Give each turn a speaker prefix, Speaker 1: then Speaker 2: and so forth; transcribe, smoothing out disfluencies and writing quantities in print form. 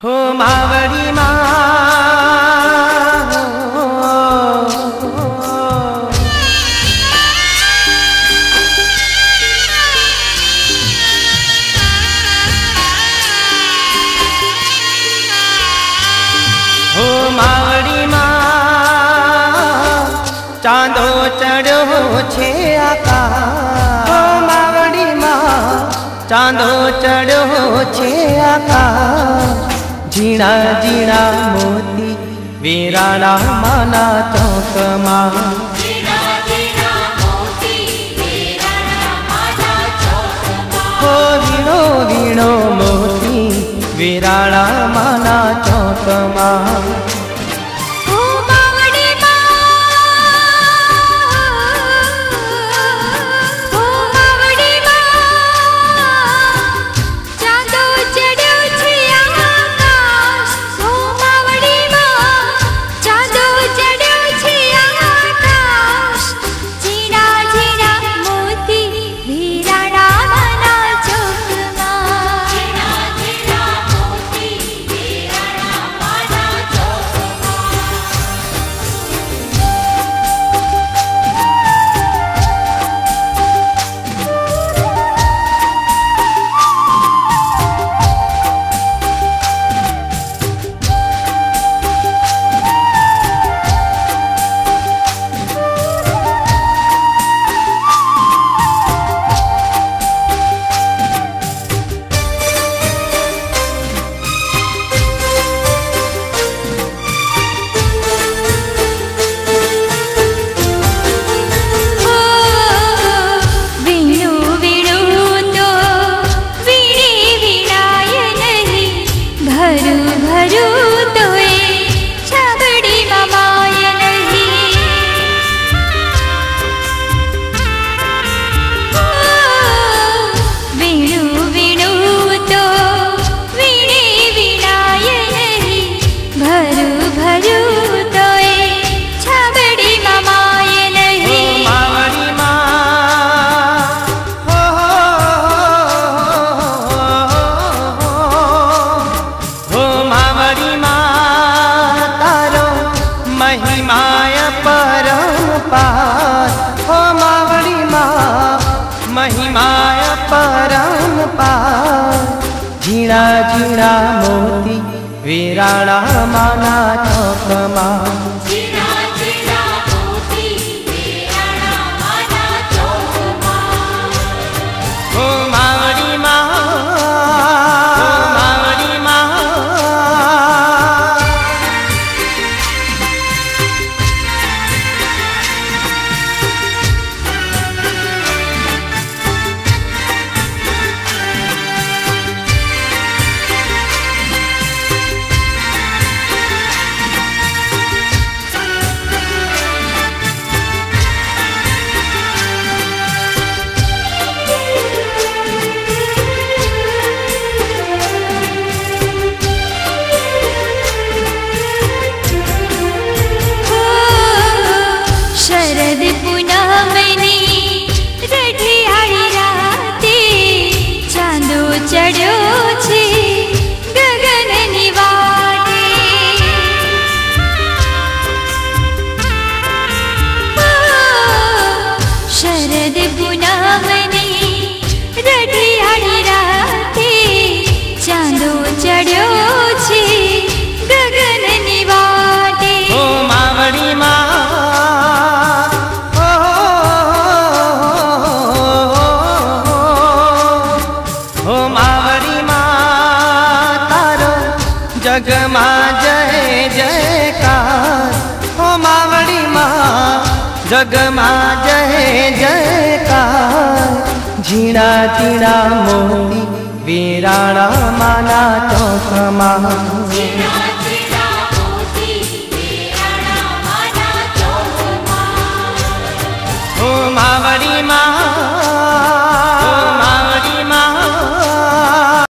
Speaker 1: हो मावड़ी माँ हो मावड़ी माँ चांदो चढ़ो छे आकाश। हो मावड़ी माँ चांदो चढ़ो छे आकाश। झीणा झीणा मोती वीराणा माना चौक मां।
Speaker 2: झीणा झीणा मोती वीराणा माना चौक मां।
Speaker 1: हो वीणो वीणो मोती वीराणा माना चौक मां। महिमाय परम्पार। झीणा झीणा मोती वीराणा माना चौक मां।
Speaker 2: झीणा झीणा मोती वीराणा माना चौक मां।
Speaker 1: हो मावड़ी माँ हो मावड़ी माँ।
Speaker 2: शरद पूनमनी रढियाळी राते चांदो चढ़्यो छे गगननी वाटे। शरद पूनमनी रढियाळी राते चांदो चढ़्यो छे गगननी वाटे।
Speaker 1: हो मावड़ी माँ जग मां जय जयकार। हो मावड़ी माँ जग मां जय जयकार। झीणा झीणा मोती वीराणा माना चौक मां।